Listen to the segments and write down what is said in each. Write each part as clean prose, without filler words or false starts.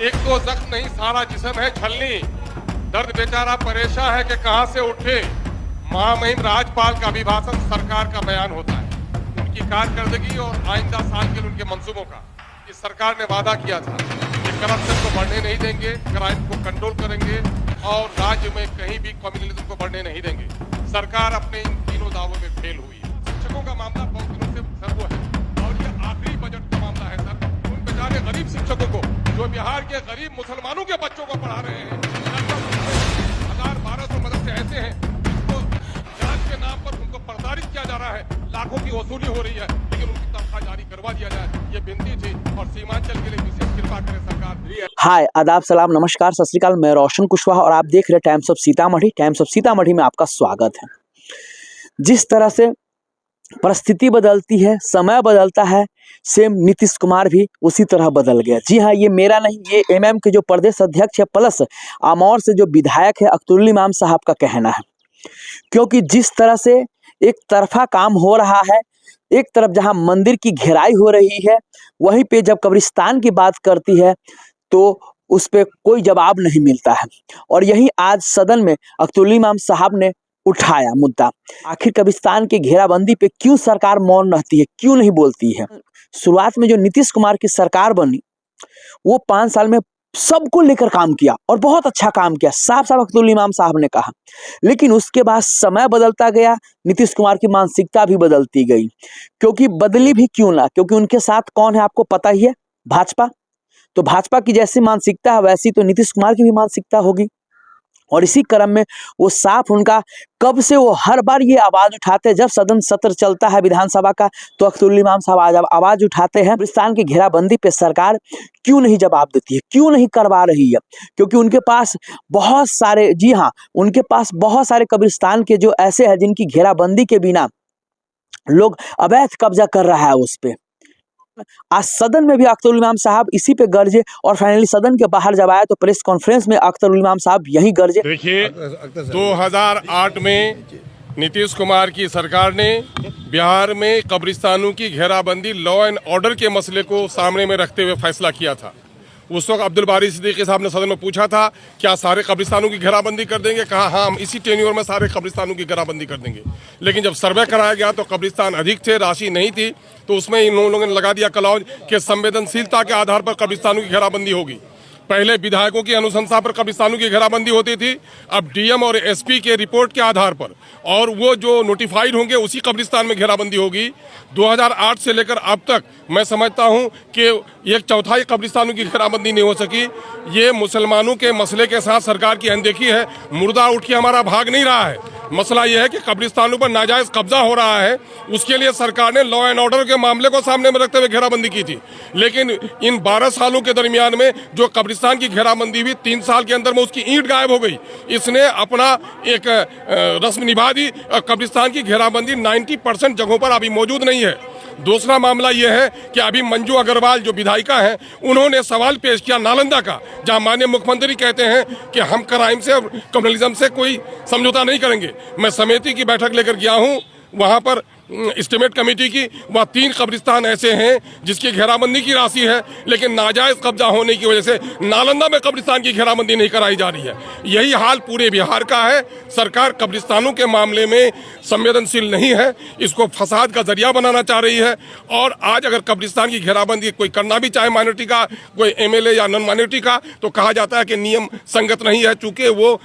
एक तो जख्म नहीं सारा जिस्म है छलनी। दर्द बेचारा परेशान है कि कहां से उठे। महामहिम राज्यपाल का अभिभाषण सरकार का बयान होता है, उनकी कारकर्दगी और आइंदा साल के उनके मंसूबों का। इस सरकार ने वादा किया था कि करप्शन को बढ़ने नहीं देंगे, क्राइम को कंट्रोल करेंगे और राज्य में कहीं भी कम्युनलिज्म को बढ़ने नहीं देंगे। सरकार अपने इन तीनों दावों में फेल हुई है। शिक्षकों का मामला बहुत दिनों से सर वो है और ये आखिरी बजट का मामला है सर। उन बेचारे गरीब शिक्षकों को जो बिहार के गरीब मुसलमानों के बच्चों को पढ़ा रहे हैं, 1200 मदरसे ऐसे हैं जिनको जांच के नाम पर उनको प्रताड़ित किया जा रहा है, लाखों की वसूली हो रही है, लेकिन उनकी तनख्वाह जारी करवा दिया जाए, ये विनती थी। और सीमांचल के लिए विशेष कृपा करे सरकार। हाय, आदाब, सलाम, नमस्कार, सत श्री अकाल। मैं रोशन कुशवाहा और आप देख रहे हैं times of Sitamarhi. Times of Sitamarhi में आपका स्वागत है। जिस तरह से परिस्थिति बदलती है, समय बदलता है, सेम नीतीश कुमार भी उसी तरह बदल गया। जी हाँ, ये मेरा नहीं, ये एमएम के जो प्रदेश अध्यक्ष है प्लस आमौर से जो विधायक है अख्तरुल इमाम साहब का कहना है। क्योंकि जिस तरह से एक तरफा काम हो रहा है, एक तरफ जहां मंदिर की घेराई हो रही है, वहीं पे जब कब्रिस्तान की बात करती है तो उस पर कोई जवाब नहीं मिलता है। और यही आज सदन में अख्तरुल इमाम साहब ने उठाया मुद्दा। आखिर कब्रिस्तान की घेराबंदी पे क्यों सरकार मौन रहती है, क्यों नहीं बोलती है। शुरुआत में जो नीतीश कुमार की सरकार बनी, वो 5 साल में सबको लेकर काम किया और बहुत अच्छा काम किया, साफ साफ अख्तरुल इमाम साहब ने कहा। लेकिन उसके बाद समय बदलता गया, नीतीश कुमार की मानसिकता भी बदलती गई। क्योंकि बदली भी क्यों ना, क्योंकि उनके साथ कौन है आपको पता ही है, भाजपा। तो भाजपा की जैसी मानसिकता है वैसी तो नीतीश कुमार की भी मानसिकता होगी। और इसी क्रम में वो साफ उनका कब से वो हर बार ये आवाज उठाते हैं, जब सदन सत्र चलता है विधानसभा का तो अख्तरुल इमाम साहब आवाज उठाते हैं कब्रिस्तान की घेराबंदी पे सरकार क्यों नहीं जवाब देती है, क्यों नहीं करवा रही है। क्योंकि उनके पास बहुत सारे, जी हाँ, उनके पास बहुत सारे कब्रिस्तान के जो ऐसे हैं जिनकी घेराबंदी के बिना लोग अवैध कब्जा कर रहा है उस पे। आज सदन में भी अख्तरुल इमाम साहब इसी पे गरजे और फाइनली सदन के बाहर जब आए तो प्रेस कॉन्फ्रेंस में अख्तरुल इमाम साहब यही गरजे। देखिए, 2008 में नीतीश कुमार की सरकार ने बिहार में कब्रिस्तानों की घेराबंदी लॉ एंड ऑर्डर के मसले को सामने में रखते हुए फैसला किया था। उस वक्त अब्दुल बारी सिद्दीकी साहब ने सदन में पूछा था क्या सारे कब्रिस्तानों की घेराबंदी कर देंगे। कहा हाँ, हम इसी टेन्योर में सारे कब्रिस्तानों की घेराबंदी कर देंगे। लेकिन जब सर्वे कराया गया तो कब्रिस्तान अधिक थे, राशि नहीं थी, तो उसमें इन लोगों ने लगा दिया क्लॉज कि संवेदनशीलता के आधार पर कब्रिस्तानों की घेराबंदी होगी। पहले विधायकों की अनुशंसा पर कब्रिस्तानों की घेराबंदी होती थी, अब डीएम और एसपी के रिपोर्ट के आधार पर और वो जो नोटिफाइड होंगे उसी कब्रिस्तान में घेराबंदी होगी। 2008 से लेकर अब तक मैं समझता हूं कि 1/4 कब्रिस्तानों की घेराबंदी नहीं हो सकी। ये मुसलमानों के मसले के साथ सरकार की अनदेखी है। मुर्दा उठ के हमारा भाग नहीं रहा है। मसला यह है कि कब्रिस्तानों पर नाजायज कब्जा हो रहा है, उसके लिए सरकार ने लॉ एंड ऑर्डर के मामले को सामने में रखते हुए घेराबंदी की थी। लेकिन इन 12 सालों के दरमियान में जो कब्रिस्तान की घेराबंदी हुई, 3 साल के अंदर में उसकी ईंट गायब हो गई। इसने अपना एक रस्म निभा दी। कब्रिस्तान की घेराबंदी 90% जगहों पर अभी मौजूद नहीं है। दूसरा मामला यह है कि अभी मंजू अग्रवाल जो विधायिका हैं, उन्होंने सवाल पेश किया नालंदा का, जहां माननीय मुख्यमंत्री कहते हैं कि हम क्राइम से और कम्युनलिज्म से कोई समझौता नहीं करेंगे। मैं समिति की बैठक लेकर गया हूं, वहां पर एस्टीमेट कमेटी की, वहाँ 3 कब्रिस्तान ऐसे हैं जिसकी घेराबंदी की राशि है, लेकिन नाजायज कब्जा होने की वजह से नालंदा में कब्रिस्तान की घेराबंदी नहीं कराई जा रही है। यही हाल पूरे बिहार का है। सरकार कब्रिस्तानों के मामले में संवेदनशील नहीं है, इसको फसाद का जरिया बनाना चाह रही है। और आज अगर कब्रिस्तान की घेराबंदी कोई करना भी चाहे माइनॉरिटी का, कोई एमएलए या नॉन माइनॉरिटी का, तो कहा जाता है कि नियम संगत नहीं है, चूंकि वो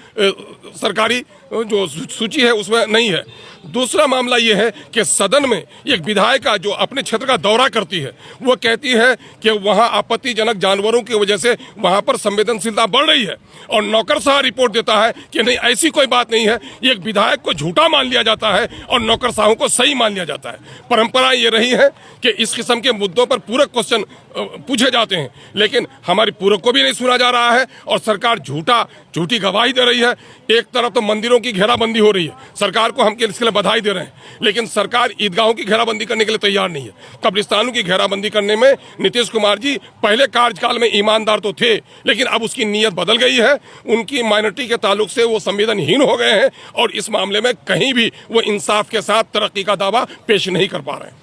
सरकारी जो सूची है उसमें नहीं है। दूसरा मामला यह है कि सदन में एक विधायिका जो अपने क्षेत्र का दौरा करती है, वो कहती है कि वहां आपत्तिजनक जानवरों की वजह से वहां पर संवेदनशीलता बढ़ रही है, और नौकरशाह रिपोर्ट देता है कि नहीं, ऐसी कोई बात नहीं है। एक विधायक को झूठा मान लिया जाता है और नौकरशाहों को सही मान लिया जाता है। परंपरा ये रही है कि इस किस्म के मुद्दों पर पूरक क्वेश्चन पूछे जाते हैं, लेकिन हमारी पूरक को भी नहीं सुना जा रहा है और सरकार झूठी गवाही दे रही है। एक तरफ तो मंदिरों की घेराबंदी हो रही है, सरकार को हम इसके लिए बधाई दे रहे हैं, लेकिन सरकार ईदगाहों की घेराबंदी करने के लिए तैयार नहीं है। कब्रिस्तानों की घेराबंदी करने में नीतीश कुमार जी पहले कार्यकाल में ईमानदार तो थे, लेकिन अब उसकी नीयत बदल गई है। उनकी माइनॉरिटी के ताल्लुक से वो संवेदनहीन हो गए हैं और इस मामले में कहीं भी वो इंसाफ के साथ तरक्की का दावा पेश नहीं कर पा रहे हैं।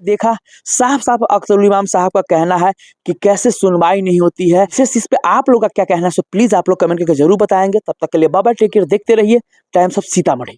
देखा साफ साफ अख्तरुल इमाम साहब का कहना है कि कैसे सुनवाई नहीं होती है। इस पे आप लोग का क्या कहना है, सो प्लीज आप लोग कमेंट करके जरूर बताएंगे। तब तक के लिए बाय बाय, टेक केयर, देखते रहिए टाइम्स ऑफ सीतामढ़ी।